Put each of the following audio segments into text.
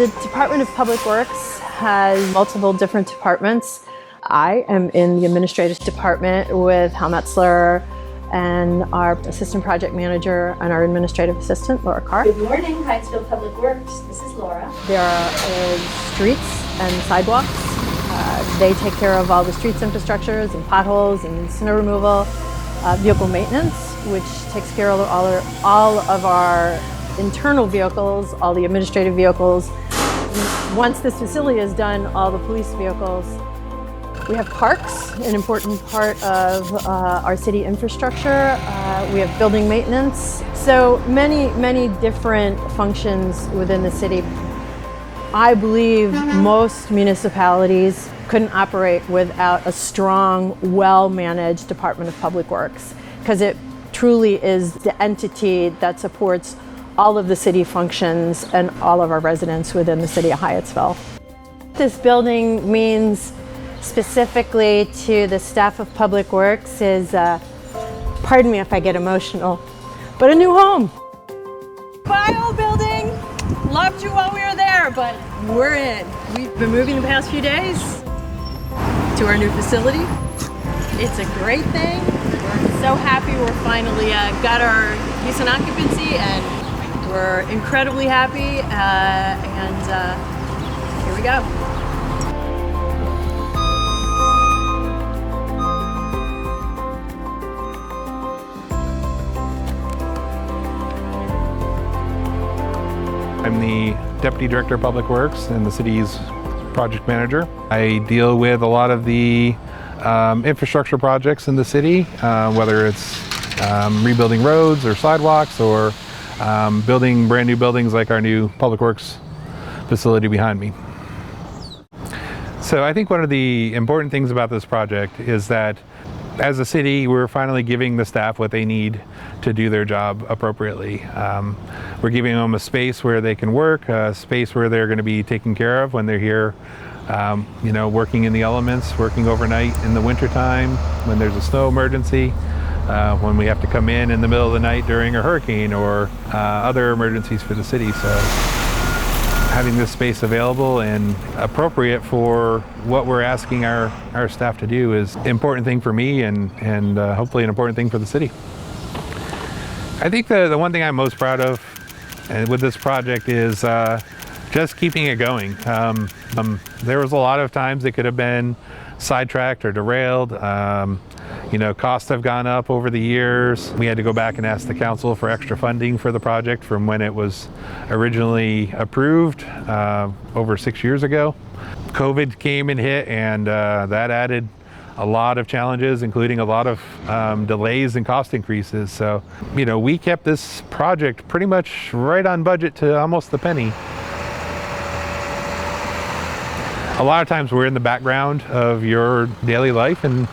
The Department of Public Works has multiple different departments. I am in the administrative department with Hal Metzler and our assistant project manager and our administrative assistant, Laura Carr. Good morning, Hyattsville Public Works. This is Laura. There are streets and sidewalks. They take care of all the streets infrastructures and potholes and snow removal. Vehicle maintenance, which takes care of all of our internal vehicles, all the administrative vehicles. Once this facility is done, all the police vehicles. We have parks, an important part of our city infrastructure. We have building maintenance. So many different functions within the city. I believe most municipalities couldn't operate without a strong, well-managed Department of Public Works, because it truly is the entity that supports all of the city functions and all of our residents within the city of Hyattsville. This building means specifically to the staff of Public Works is, pardon me if I get emotional, but a new home. Bye, old building. Loved you while we were there, but we're in. We've been moving the past few days to our new facility. It's a great thing. We're so happy we're finally got our decent occupancy, and we're incredibly happy, and here we go. I'm the Deputy Director of Public Works and the city's project manager. I deal with a lot of the infrastructure projects in the city, whether it's rebuilding roads or sidewalks or building brand new buildings like our new Public Works facility behind me. So I think one of the important things about this project is that as a city, we're finally giving the staff what they need to do their job appropriately. We're giving them a space where they can work, a space where they're going to be taken care of when they're here, working in the elements, working overnight in the wintertime, when there's a snow emergency, when we have to come in the middle of the night during a hurricane or other emergencies for the city. So having this space available and appropriate for what we're asking our staff to do is an important thing for me and hopefully an important thing for the city. I think the one thing I'm most proud of with this project is just keeping it going. There was a lot of times it could have been sidetracked or derailed. Costs have gone up over the years. We had to go back and ask the council for extra funding for the project from when it was originally approved over 6 years ago. COVID came and hit, and that added a lot of challenges, including a lot of delays and cost increases. So, we kept this project pretty much right on budget to almost the penny. A lot of times we're in the background of your daily life, and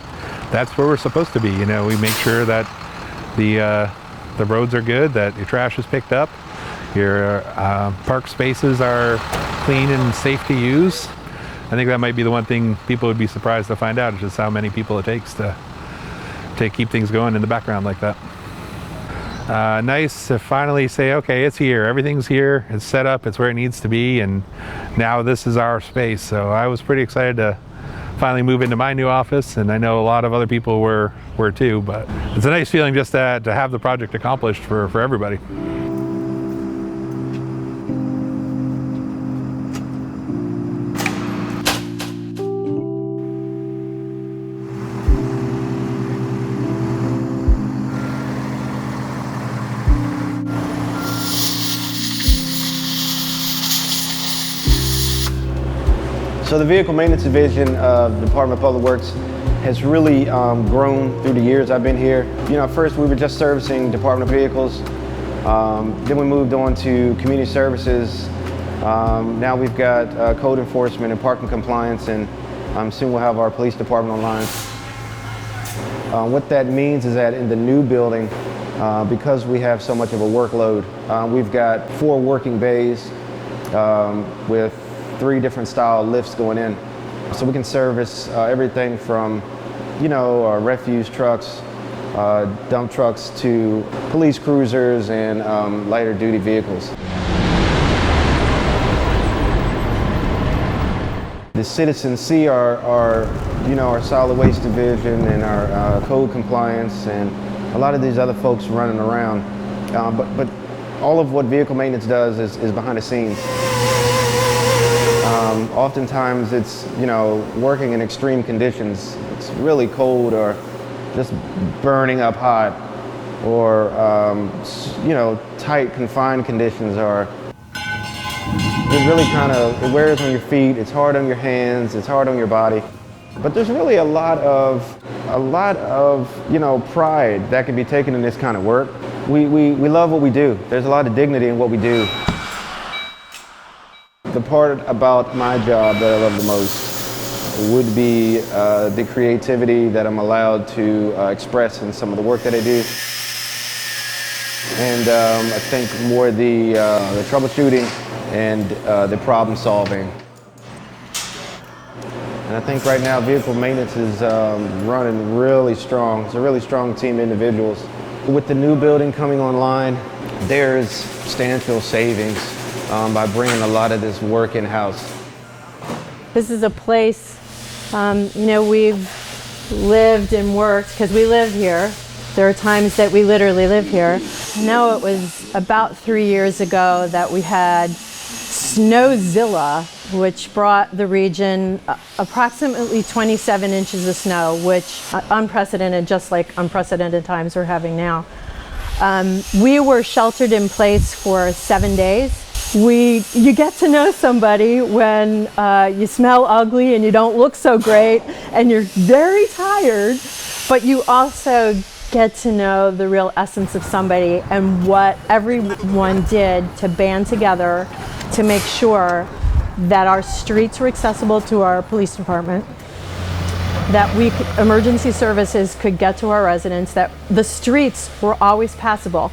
that's where we're supposed to be. We make sure that the roads are good, that your trash is picked up, your park spaces are clean and safe to use. I think that might be the one thing people would be surprised to find out, is just how many people it takes to keep things going in the background like that. Nice to finally say, okay, it's here, everything's here, it's set up, it's where it needs to be, and now this is our space. So I was pretty excited to finally move into my new office, and I know a lot of other people were too, but it's a nice feeling just to have the project accomplished for everybody. So the Vehicle Maintenance Division of the Department of Public Works has really grown through the years I've been here. At first we were just servicing department vehicles. Then we moved on to community services. Now we've got code enforcement and parking compliance, and soon we'll have our police department online. What that means is that in the new building, because we have so much of a workload, we've got 4 working bays with 3 different style lifts going in. So we can service everything from, refuse trucks, dump trucks to police cruisers and lighter duty vehicles. the citizens see our solid waste division and our code compliance and a lot of these other folks running around. But all of what vehicle maintenance does is behind the scenes. Oftentimes it's, working in extreme conditions. It's really cold or just burning up hot, or, tight confined conditions, or it really it wears on your feet, it's hard on your hands, it's hard on your body. But there's really a lot of pride that can be taken in this kind of work. We love what we do. There's a lot of dignity in what we do. The part about my job that I love the most would be the creativity that I'm allowed to express in some of the work that I do. And I think more the troubleshooting and the problem solving. And I think right now vehicle maintenance is running really strong. It's a really strong team of individuals. With the new building coming online, there's substantial savings by bringing a lot of this work in-house. This is a place, we've lived and worked because we live here. There are times that we literally live here. Now it was about 3 years ago that we had Snowzilla, which brought the region approximately 27 inches of snow, which unprecedented, just like unprecedented times we're having now. We were sheltered in place for 7 days. You get to know somebody when you smell ugly and you don't look so great and you're very tired, but you also get to know the real essence of somebody and what everyone did to band together to make sure that our streets were accessible to our police department, that emergency services could get to our residents, that the streets were always passable.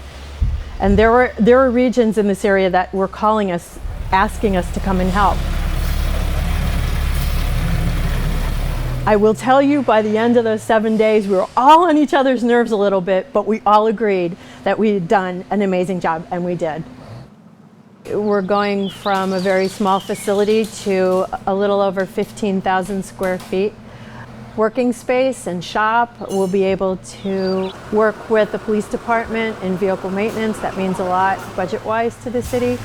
And there were regions in this area that were calling us, asking us to come and help. I will tell you, by the end of those 7 days, we were all on each other's nerves a little bit, but we all agreed that we had done an amazing job, and we did. We're going from a very small facility to a little over 15,000 square feet. Working space and shop. We'll be able to work with the police department in vehicle maintenance. That means a lot budget-wise to the city.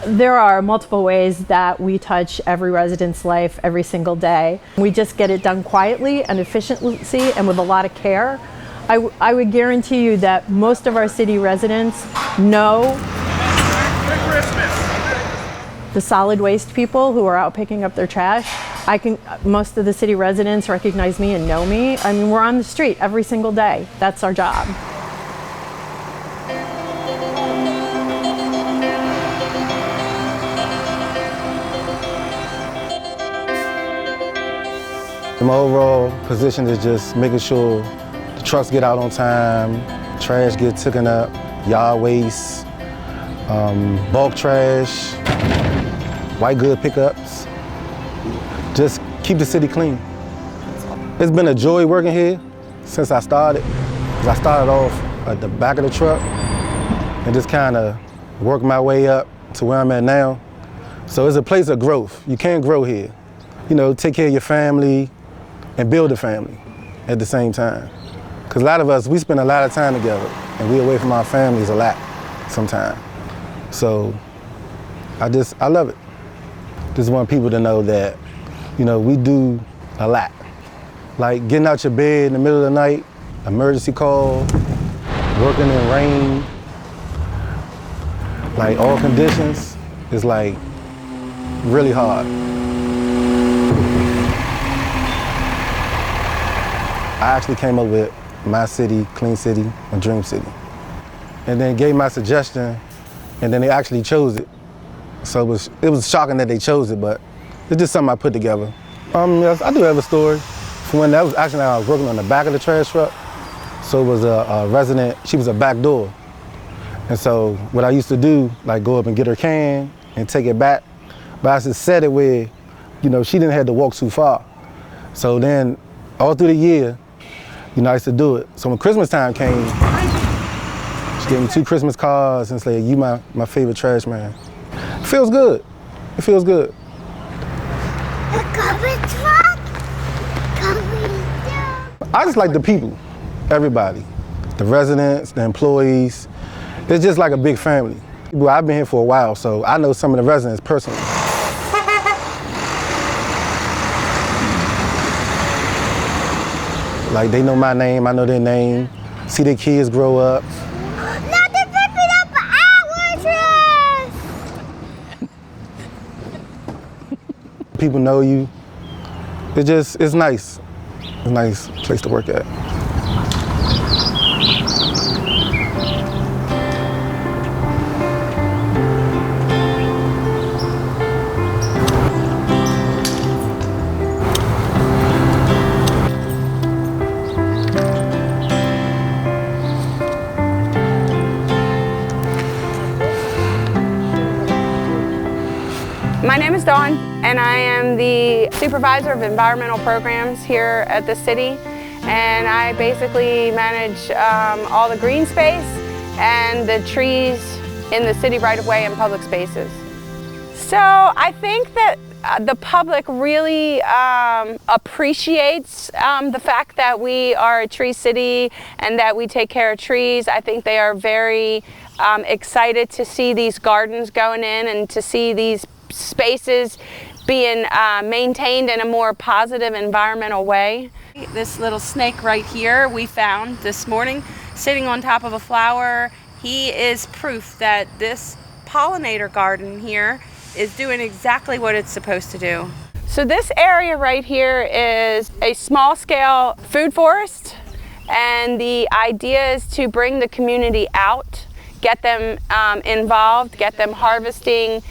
There are multiple ways that we touch every resident's life every single day. We just get it done quietly and efficiently and with a lot of care. I would guarantee you that most of our city residents know the solid waste people who are out picking up their trash. Most of the city residents recognize me and know me. I mean, we're on the street every single day. That's our job. My overall position is just making sure the trucks get out on time, trash gets taken up, yard waste, bulk trash, white good pickups. Just keep the city clean. It's been a joy working here since I started. I started off at the back of the truck and just kind of worked my way up to where I'm at now. So it's a place of growth. You can't grow here. Take care of your family and build a family at the same time. Because a lot of us, we spend a lot of time together and we're away from our families a lot sometimes. So I love it. Just want people to know that, we do a lot. Like getting out your bed in the middle of the night, emergency call, working in rain, like all conditions is like really hard. I actually came up with my city, clean city, and dream city. And then gave my suggestion, and then they actually chose it. So it was shocking that they chose it, but it's just something I put together. Yes, I do have a story. When I was working on the back of the trash truck. So it was a resident, she was a back door. And so what I used to do, like go up and get her can and take it back. But I just set it where, she didn't have to walk too far. So then all through the year, I used to do it. So when Christmas time came, she gave me 2 Christmas cards and said, "You my favorite trash man." It feels good. It feels good. I just like the people, everybody, the residents, the employees. It's just like a big family. Well, I've been here for a while, so I know some of the residents personally. Like, they know my name, I know their name, see their kids grow up. Now they're ripping up our trash! People know you. It's nice. It's a nice place to work at. My name is Dawn, and I am the supervisor of environmental programs here at the city. And I basically manage all the green space and the trees in the city right-of-way and public spaces. So I think that the public really appreciates the fact that we are a tree city and that we take care of trees. I think they are very excited to see these gardens going in and to see these spaces being maintained in a more positive environmental way. This little snake right here we found this morning sitting on top of a flower. He is proof that this pollinator garden here is doing exactly what it's supposed to do. So this area right here is a small-scale food forest, and the idea is to bring the community out, get them involved, get them harvesting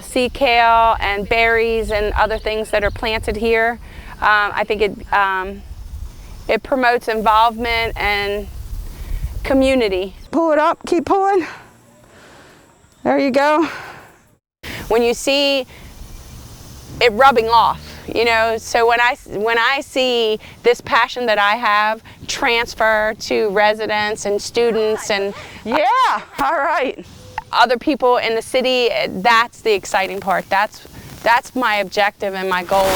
sea kale and berries and other things that are planted here. I think it promotes involvement and community. Pull it up, keep pulling. There you go. When you see it rubbing off, you know, so when I see this passion that I have transfer to residents and students and Yeah, all right. other people in the city, that's the exciting part. That's my objective and my goal.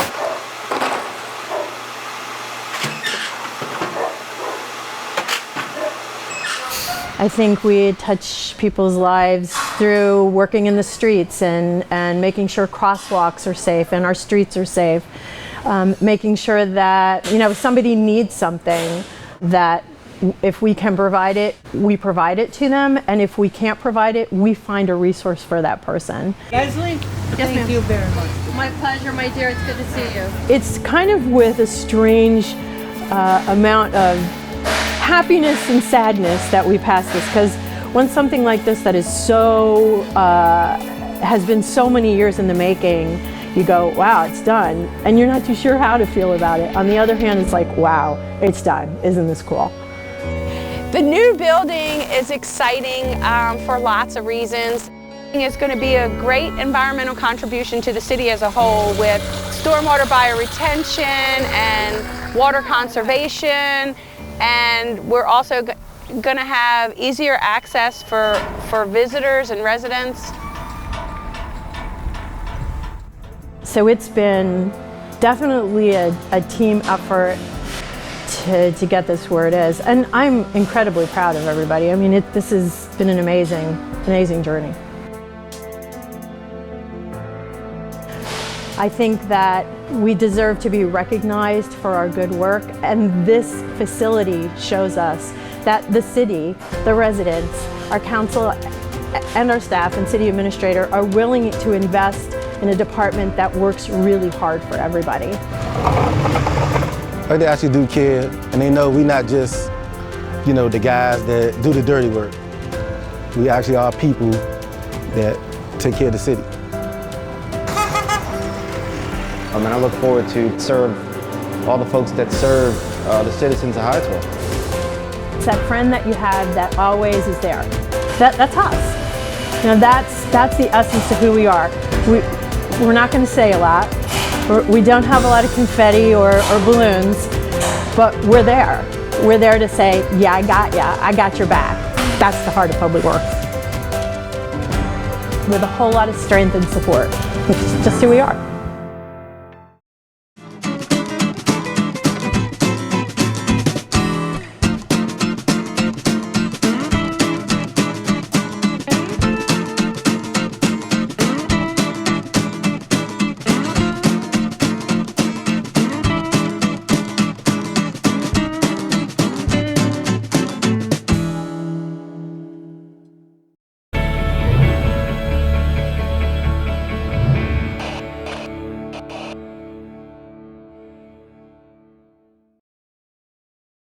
I think we touch people's lives through working in the streets and making sure crosswalks are safe and our streets are safe. Making sure that, you know, if somebody needs something, that if we can provide it, we provide it to them, and if we can't provide it, we find a resource for that person. Leslie, thank you very much. My pleasure, my dear. It's good to see you. It's kind of with a strange amount of happiness and sadness that we pass this, because when something like this that is so, has been so many years in the making, you go, wow, it's done, and you're not too sure how to feel about it. On the other hand, it's like, wow, it's done. Isn't this cool? The new building is exciting for lots of reasons. It's going to be a great environmental contribution to the city as a whole, with stormwater bioretention and water conservation, and we're also going to have easier access for visitors and residents. So it's been definitely a team effort to get this where it is, and I'm incredibly proud of everybody. I mean, this has been an amazing journey. I think that we deserve to be recognized for our good work, and this facility shows us that the city, the residents, our council and our staff and city administrator are willing to invest in a department that works really hard for everybody. Like, they actually do care, and they know we not just, you know, the guys that do the dirty work. We actually are people that take care of the city. And I look forward to serve all the folks that serve the citizens of Hyattsville. It's that friend that you have that always is there. That's us. You know, that's the essence of who we are. We're not going to say a lot. We don't have a lot of confetti or balloons, but we're there. We're there to say, yeah, I got ya. I got your back. That's the heart of Public Works. With a whole lot of strength and support, which is just who we are.